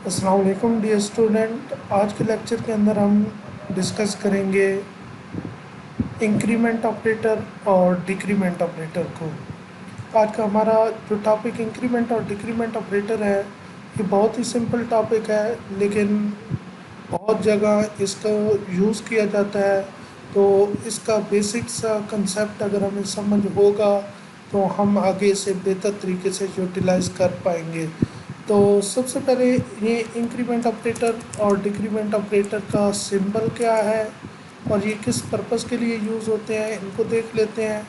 अस्सलाम वालेकुम dear student. आज के लेक्चर के अंदर हम डिस्कस करेंगे इंक्रीमेंट ऑपरेटर और डिक्रीमेंट ऑपरेटर को। आज का हमारा जो टॉपिक इंक्रीमेंट और डिक्रीमेंट ऑपरेटर है, ये बहुत ही सिंपल टॉपिक है, लेकिन बहुत जगह इसका यूज़ किया जाता है। तो इसका बेसिक सा कंसेप्ट अगर हमें समझ होगा तो हम आगे इसे बेहतर तरीके से यूटिलाइज कर पाएंगे। तो सबसे पहले ये इंक्रीमेंट ऑपरेटर और डिक्रीमेंट ऑपरेटर का सिंबल क्या है और ये किस पर्पज़ के लिए यूज़ होते हैं, इनको देख लेते हैं।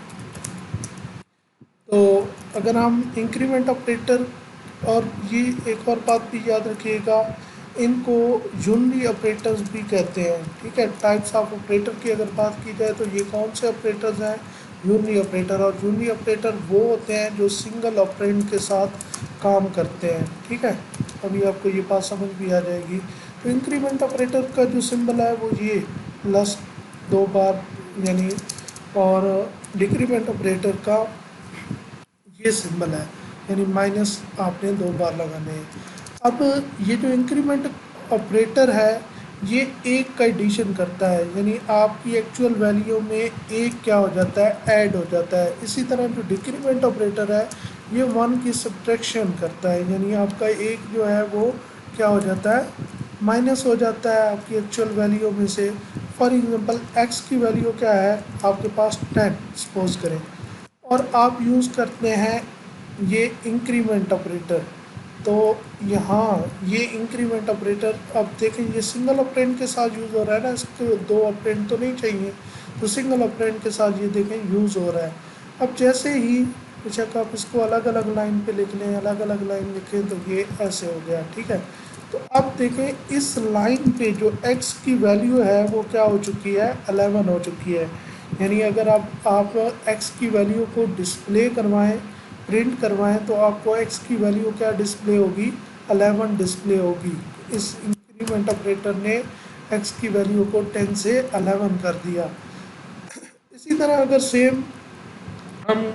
तो अगर हम इंक्रीमेंट ऑपरेटर, और ये एक और बात भी याद रखिएगा, इनको यूनरी ऑपरेटर्स भी कहते हैं। ठीक है, टाइप्स ऑफ ऑपरेटर की अगर बात की जाए तो ये कौन से ऑपरेटर्स हैं? Unary operator. और यूनरी ऑपरेटर वो होते हैं जो सिंगल ऑपरेंड के साथ काम करते हैं। ठीक है, अभी आपको ये बात समझ भी आ जाएगी। तो इंक्रीमेंट ऑपरेटर का जो सिंबल है वो ये प्लस 2 बार यानी, और डिक्रीमेंट ऑपरेटर का ये सिंबल है यानी माइनस आपने 2 बार लगाने हैं। अब ये जो इंक्रीमेंट ऑपरेटर है ये एक का एडिशन करता है, यानी आपकी एक्चुअल वैल्यू में एक क्या हो जाता है, ऐड हो जाता है। इसी तरह जो डिक्रीमेंट ऑपरेटर है ये 1 की सब्ट्रैक्शन करता है, यानी आपका एक जो है वो क्या हो जाता है, माइनस हो जाता है आपकी एक्चुअल वैल्यू में से। फॉर एग्जांपल एक्स की वैल्यू क्या है आपके पास 10 सपोज करें, और आप यूज़ करते हैं ये इंक्रीमेंट ऑपरेटर। तो यहाँ ये इंक्रीमेंट ऑपरेटर, अब देखें ये सिंगल ऑपरेंड के साथ यूज़ हो रहा है ना, इसको 2 ऑपरेंड तो नहीं चाहिए, तो सिंगल ऑपरेंड के साथ ये देखें यूज़ हो रहा है। अब जैसे ही बेशक आप इसको अलग अलग लाइन पे लिख लें, अलग अलग लाइन लिखें तो ये ऐसे हो गया। ठीक है, तो अब देखें इस लाइन पे जो x की वैल्यू है वो क्या हो चुकी है, 11 हो चुकी है। यानी अगर आप x की वैल्यू को डिस्प्ले करवाएं, प्रिंट करवाएं, तो आपको x की वैल्यू क्या डिस्प्ले होगी, 11 डिस्प्ले होगी। इस इंक्रीमेंट ऑपरेटर ने x की वैल्यू को 10 से 11 कर दिया। इसी तरह अगर सेम हम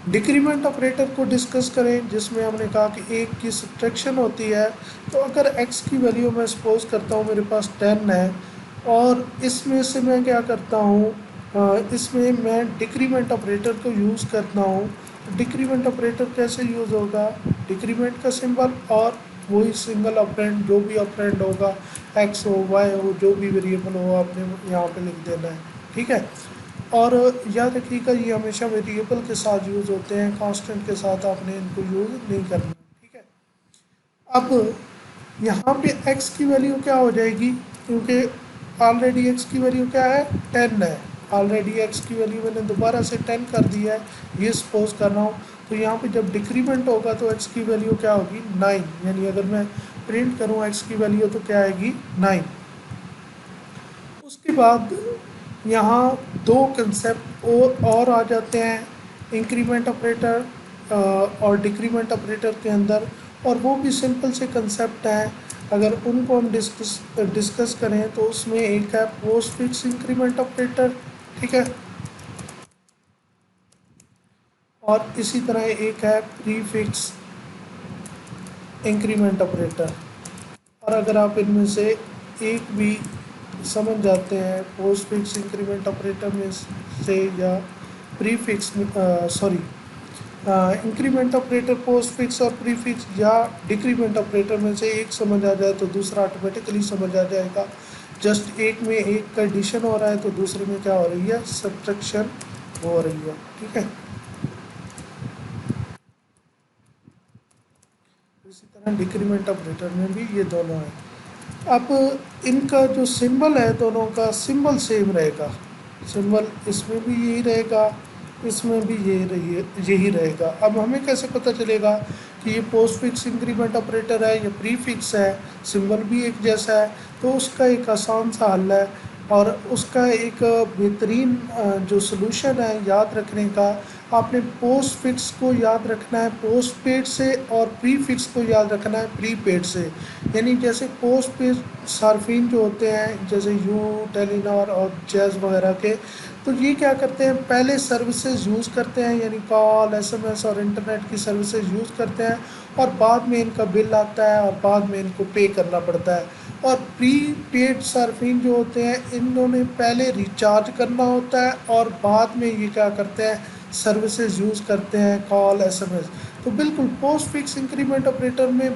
डिक्रीमेंट ऑपरेटर को डिस्कस करें, जिसमें हमने कहा कि एक की सब्ट्रैक्शन होती है, तो अगर x की वैल्यू मैं सपोज करता हूँ मेरे पास 10 है, और इसमें से मैं क्या करता हूँ, इसमें मैं डिक्रीमेंट ऑपरेटर को यूज़ करता हूँ। डिक्रीमेंट ऑपरेटर कैसे यूज़ होगा, डिक्रीमेंट का सिंबल और वही सिंगल ऑपरेंड, जो भी ऑपरेंड होगा, x हो y हो, जो भी वेरिएबल हो आपने यहाँ पे लिख देना है। ठीक है, और याद रखिएगा ये हमेशा वेरिएबल के साथ यूज़ होते हैं, कांस्टेंट के साथ आपने इनको यूज़ नहीं करना। ठीक है, अब यहाँ पे x की वैल्यू क्या हो जाएगी, क्योंकि ऑलरेडी x की वैल्यू क्या है, 10 है। ऑलरेडी x की वैल्यू मैंने दोबारा से 10 कर दिया है, ये सपोज कर रहा हूँ। तो यहाँ पे जब डिक्रीमेंट होगा तो x की वैल्यू क्या होगी, 9। यानी अगर मैं प्रिंट करूँ x की वैल्यू तो क्या आएगी, 9। उसके बाद यहाँ दो कंसेप्ट और आ जाते हैं इंक्रीमेंट ऑपरेटर और डिक्रीमेंट ऑपरेटर के अंदर, और वो भी सिंपल से कंसेप्ट हैं। अगर उनको हम डिस्कस करें तो उसमें एक है पोस्ट फिक्स इंक्रीमेंट ऑपरेटर। ठीक है, और इसी तरह एक है प्री फिक्स इंक्रीमेंट ऑपरेटर। और अगर आप इनमें से एक भी समझ जाते हैं पोस्ट फिक्स इंक्रीमेंट ऑपरेटर में से, या pre fix, sorry, increment operator post fix और प्री फिक्स या डिक्रीमेंट ऑपरेटर में से एक समझ आ जाए तो दूसरा ऑटोमेटिकली समझ आ जाएगा। जस्ट एक में एक का एडिशन हो रहा है तो दूसरे में क्या हो रही है, सब्ट्रैक्शन हो रही है। ठीक है, इसी तरह डिक्रीमेंट ऑपरेटर में भी ये दोनों हैं। अब इनका जो सिंबल है, दोनों का सिंबल सेम रहेगा। सिंबल इसमें भी यही रहेगा, इसमें भी यही रहेगा। अब हमें कैसे पता चलेगा कि ये पोस्ट फिक्स इंक्रीमेंट ऑपरेटर है या प्री फिक्स है, सिंबल भी एक जैसा है। तो उसका एक आसान सा हल है, और उसका एक बेहतरीन जो सलूशन है याद रखने का, आपने पोस्ट फिक्स को याद रखना है पोस्ट पेड से, और प्री फिक्स को याद रखना है प्री पेड से। यानी जैसे पोस्ट पेड सार्फिन जो होते हैं, जैसे यू, टेलीनॉर और जैज़ वगैरह के, तो ये क्या करते हैं, पहले सर्विसेज यूज़ करते हैं, यानी कॉल, एसएमएस और इंटरनेट की सर्विसेज यूज़ करते हैं, और बाद में इनका बिल आता है और बाद में इनको पे करना पड़ता है। और प्री पेड सर्फिंग जो होते हैं, इन्होंने पहले रिचार्ज करना होता है और बाद में ये क्या करते हैं, सर्विसेज यूज़ करते हैं, कॉल, एसएमएस। तो बिल्कुल पोस्ट फिक्स इंक्रीमेंट ऑपरेटर में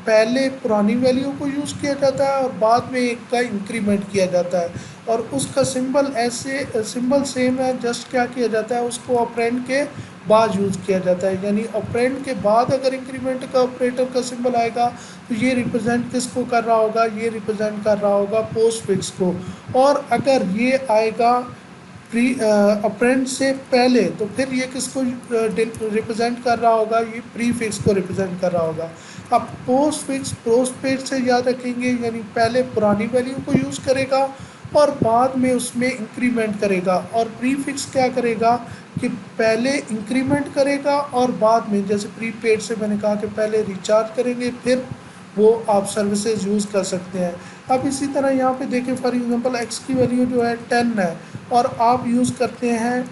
पहले पुरानी वैल्यू को यूज़ किया जाता है और बाद में एक का इंक्रीमेंट किया जाता है, और उसका सिंबल ऐसे सिंबल सेम है, जस्ट क्या किया जाता है, उसको ऑपरेंड के बाद यूज़ किया जाता है। यानी ऑपरेंड के बाद अगर इंक्रीमेंट का ऑपरेटर का सिंबल आएगा तो ये रिप्रेजेंट किसको कर रहा होगा, ये रिप्रेजेंट कर रहा होगा पोस्ट फिक्स को। और अगर ये आएगा प्री अप्रेंट से पहले, तो फिर ये किसको रिप्रेजेंट कर रहा होगा, ये प्री फिक्स को रिप्रेजेंट कर रहा होगा। अब पोस्ट फिक्स पोस्ट पेड से याद रखेंगे, यानी पहले पुरानी वैल्यू को यूज़ करेगा और बाद में उसमें इंक्रीमेंट करेगा। और प्री फिक्स क्या करेगा कि पहले इंक्रीमेंट करेगा और बाद में, जैसे प्रीपेड से मैंने कहा कि पहले रिचार्ज करेंगे फिर वो आप सर्विसेज यूज़ कर सकते हैं। अब इसी तरह यहाँ पे देखें, फॉर एग्जांपल एक्स की वैल्यू जो है 10 है और आप यूज़ करते हैं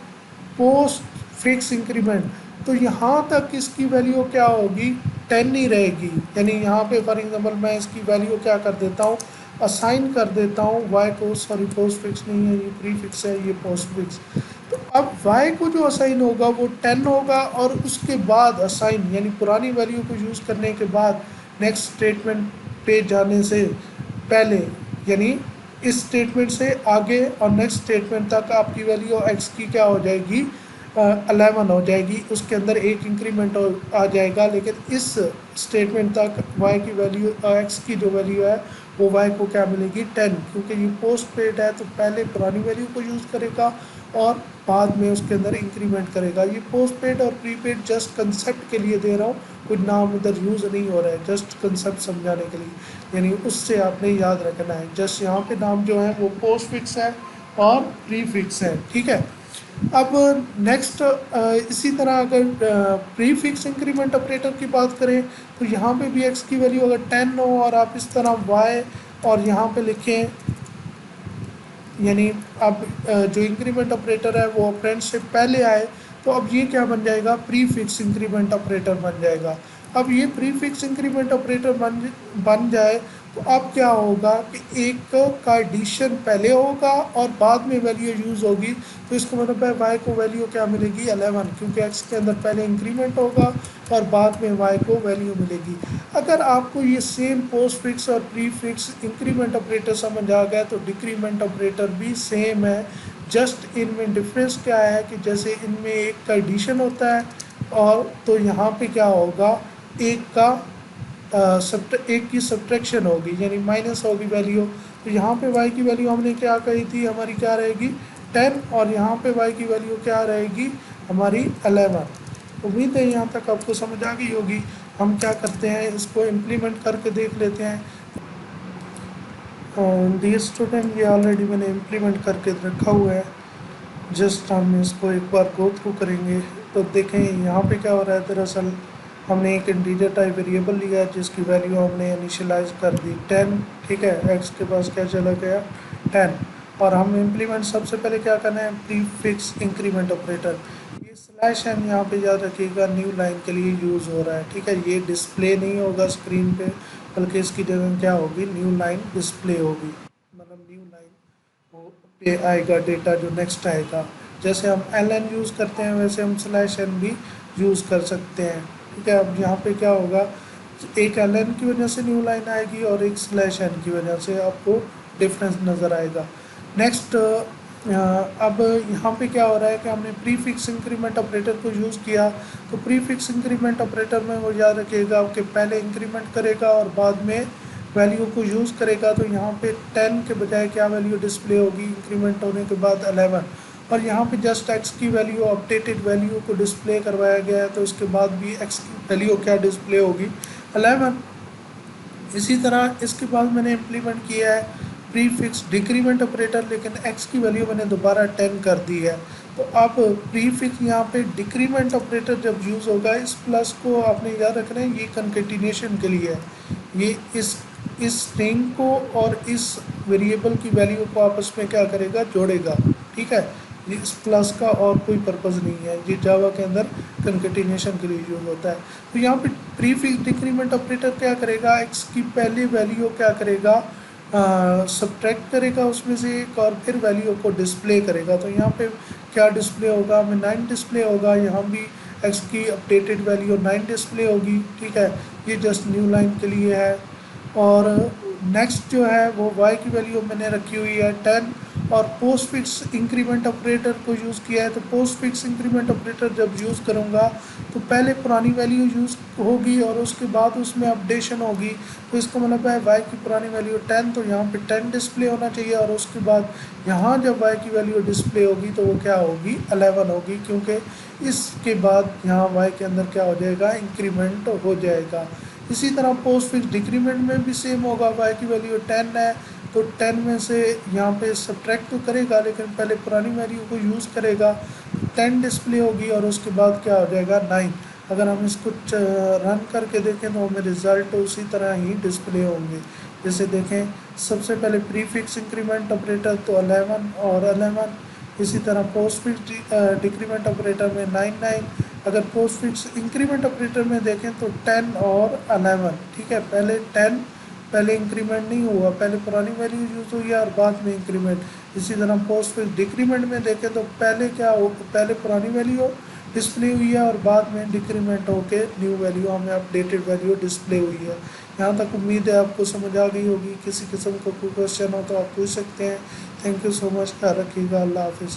पोस्ट फिक्स इंक्रीमेंट, तो यहाँ तक इसकी वैल्यू क्या होगी, 10 ही रहेगी। यानी यहाँ पे फॉर एग्जांपल मैं इसकी वैल्यू क्या कर देता हूँ, असाइन कर देता हूँ वाई को, सॉरी पोस्ट फिक्स नहीं है, ये प्री फिक्स है, ये पोस्ट फिक्स। तो अब वाई को जो असाइन होगा वो 10 होगा, और उसके बाद असाइन यानी पुरानी वैल्यू को यूज़ करने के बाद नेक्स्ट स्टेटमेंट पे जाने से पहले, यानी इस स्टेटमेंट से आगे और नेक्स्ट स्टेटमेंट तक आपकी वैल्यू एक्स की क्या हो जाएगी, 11 हो जाएगी। उसके अंदर एक इंक्रीमेंट आ जाएगा, लेकिन इस स्टेटमेंट तक वाई की वैल्यू, एक्स की जो वैल्यू है वो वाई को क्या मिलेगी, 10। क्योंकि ये पोस्ट पेड है तो पहले पुरानी वैल्यू को यूज़ करेगा और बाद में उसके अंदर इंक्रीमेंट करेगा। ये पोस्ट पेड और प्रीपेड जस्ट कंसेप्ट के लिए दे रहा हूँ, कोई नाम इधर यूज़ नहीं हो रहा है, जस्ट कंसेप्ट समझाने के लिए, यानी उससे आपने याद रखना है। जस्ट यहाँ पे नाम जो है वो पोस्ट फिक्स है और प्री फिक्स है, ठीक है। अब नेक्स्ट इसी तरह अगर प्री फिक्स इंक्रीमेंट ऑपरेटर की बात करें, तो यहाँ पे भी एक्स की वैल्यू अगर 10 हो और आप इस तरह वाई और यहाँ पे लिखें, यानी अब जो इंक्रीमेंट ऑपरेटर है वो ऑपरेंड से पहले आए, तो अब ये क्या बन जाएगा, प्री फिक्स इंक्रीमेंट ऑपरेटर बन जाएगा। अब ये प्री फिक्स इंक्रीमेंट ऑपरेटर बन जाए तो अब क्या होगा कि एक का एडिशन पहले होगा और बाद में वैल्यू यूज़ होगी, तो इसका मतलब है वाई को वैल्यू क्या मिलेगी, 11, क्योंकि एक्स के अंदर पहले इंक्रीमेंट होगा और बाद में वाई को वैल्यू मिलेगी। अगर आपको ये सेम पोस्ट फिक्स और प्री फिक्स इंक्रीमेंट ऑपरेटर समझ आ गया तो डिक्रीमेंट ऑपरेटर भी सेम है। जस्ट इनमें डिफरेंस क्या है कि जैसे इनमें एक का एडिशन होता है और तो यहाँ पे क्या होगा, एक का एक की सब्ट्रैक्शन होगी, यानी माइनस होगी वैल्यू। तो यहाँ पे y की वैल्यू हमने क्या कही थी, हमारी क्या रहेगी 10, और यहाँ पे y की वैल्यू क्या रहेगी हमारी 11। उम्मीद है यहाँ तक आपको समझ आ गई होगी। हम क्या करते हैं, इसको इम्प्लीमेंट करके देख लेते हैं। डियर स्टूडेंट, ये ऑलरेडी मैंने इम्प्लीमेंट करके रखा हुआ है, जस्ट हम इसको एक बार गो थ्रू करेंगे। तो देखें यहाँ पे क्या हो रहा है, दरअसल हमने एक इंटीजर टाइप वेरिएबल लिया है जिसकी वैल्यू हमने इनिशियलाइज कर दी 10, ठीक है। एक्स के पास क्या चला गया 10, और हम इम्प्लीमेंट सबसे पहले क्या करना है, प्री फिक्स इंक्रीमेंट ऑपरेटर। ये स्लैश एन यहाँ पे याद रखिएगा न्यू लाइन के लिए यूज़ हो रहा है, ठीक है। ये डिस्प्ले नहीं होगा स्क्रीन पे, बल्कि इसकी जगह क्या होगी, न्यू लाइन डिस्प्ले होगी, मतलब न्यू लाइन पे आएगा डेटा जो नेक्स्ट आएगा। जैसे हम एल एन यूज़ करते हैं वैसे हम स्लैश एन भी यूज़ कर सकते हैं, ठीक है। अब यहाँ पे क्या होगा, एक एल एन की वजह से न्यू लाइन आएगी और एक स्लैश एन की वजह से आपको डिफरेंस नज़र आएगा। नेक्स्ट अब यहाँ पे क्या हो रहा है कि हमने प्री फिक्स इंक्रीमेंट ऑपरेटर को यूज़ किया, तो प्री फिक्स इंक्रीमेंट ऑपरेटर में वो याद रखिएगा कि पहले इंक्रीमेंट करेगा और बाद में वैल्यू को यूज़ करेगा। तो यहाँ पे 10 के बजाय क्या वैल्यू डिस्प्ले होगी, इंक्रीमेंट होने के बाद 11, और यहाँ पे जस्ट एक्स की वैल्यू अपडेटेड वैल्यू को डिस्प्ले करवाया गया है, तो इसके बाद भी एक्स की वैल्यू क्या डिस्प्ले होगी 11। इसी तरह इसके बाद मैंने इम्प्लीमेंट किया है प्री फिक्स डिक्रीमेंट ऑपरेटर, लेकिन एक्स की वैल्यू मैंने दोबारा 10 कर दी है। तो अब प्री फिक्स यहाँ पे डिक्रीमेंट ऑपरेटर जब यूज़ होगा, इस प्लस को आपने याद रखना है, ये कंकेटिनेशन के लिए है। ये इस स्ट्रिंग को और इस वेरिएबल की वैल्यू को आपस में क्या करेगा, जोड़ेगा, ठीक है। इस प्लस का और कोई पर्पज़ नहीं है, ये जावा के अंदर कंकेटिनेशन के लिए यूज होता है। तो यहाँ पे प्रीफिक्स डिक्रीमेंट ऑपरेटर क्या करेगा, एक्स की पहली वैल्यू क्या करेगा, सब्ट्रैक्ट करेगा उसमें से एक, और फिर वैल्यू को डिस्प्ले करेगा। तो यहाँ पे क्या डिस्प्ले होगा, हमें 9 डिस्प्ले होगा, यहाँ भी एक्स की अपडेटेड वैल्यू 9 डिस्प्ले होगी। ठीक है, ये जस्ट न्यू लाइन के लिए है। और नेक्स्ट जो है वो y की वैल्यू मैंने रखी हुई है 10, और पोस्ट फिक्स इंक्रीमेंट ऑपरेटर को यूज़ किया है। तो पोस्ट फिक्स इंक्रीमेंट ऑपरेटर जब यूज़ करूँगा तो पहले पुरानी वैल्यू यूज़ होगी और उसके बाद उसमें अपडेशन होगी। तो इसका मतलब है y की पुरानी वैल्यू 10, तो यहाँ पे 10 डिस्प्ले होना चाहिए, और उसके बाद यहाँ जब y की वैल्यू डिस्प्ले होगी तो वो क्या होगी, 11 होगी, क्योंकि इसके बाद यहाँ y के अंदर क्या हो जाएगा, इंक्रीमेंट हो जाएगा। इसी तरह पोस्ट फिक्स डिक्रीमेंट में भी सेम होगा, y की वैल्यू 10 है तो 10 में से यहाँ पे सब्ट्रैक्ट तो करेगा, लेकिन पहले पुरानी वैल्यू को यूज़ करेगा, 10 डिस्प्ले होगी, और उसके बाद क्या हो जाएगा, 9। अगर हम इसको रन करके देखें तो हमें रिज़ल्ट उसी तरह ही डिस्प्ले होंगे। जैसे देखें, सबसे पहले प्रीफिक्स इंक्रीमेंट ऑपरेटर तो 11 और 11, इसी तरह पोस्ट फिक्स डिक्रीमेंट ऑपरेटर में 9 9। अगर पोस्ट फिक्स इंक्रीमेंट ऑपरेटर में देखें तो 10 और 11। ठीक है, पहले 10, पहले इंक्रीमेंट नहीं हुआ, पहले पुरानी वैल्यू यूज़ हुई है और बाद में इंक्रीमेंट। इसी तरह पोस्ट फिक्स डिक्रीमेंट में देखें तो पहले क्या हो, पहले पुरानी वैल्यू डिस्प्ले हुई है और बाद में डिक्रीमेंट होके न्यू वैल्यू, हमें अपडेटेड वैल्यू डिस्प्ले हुई है। यहाँ तक उम्मीद है आपको समझ आ गई होगी। किसी किस्म का कोई क्वेश्चन हो तो आप पूछ सकते हैं। थैंक यू सो मच, ख्याल रखिएगा, अल्लाह हाफिज़।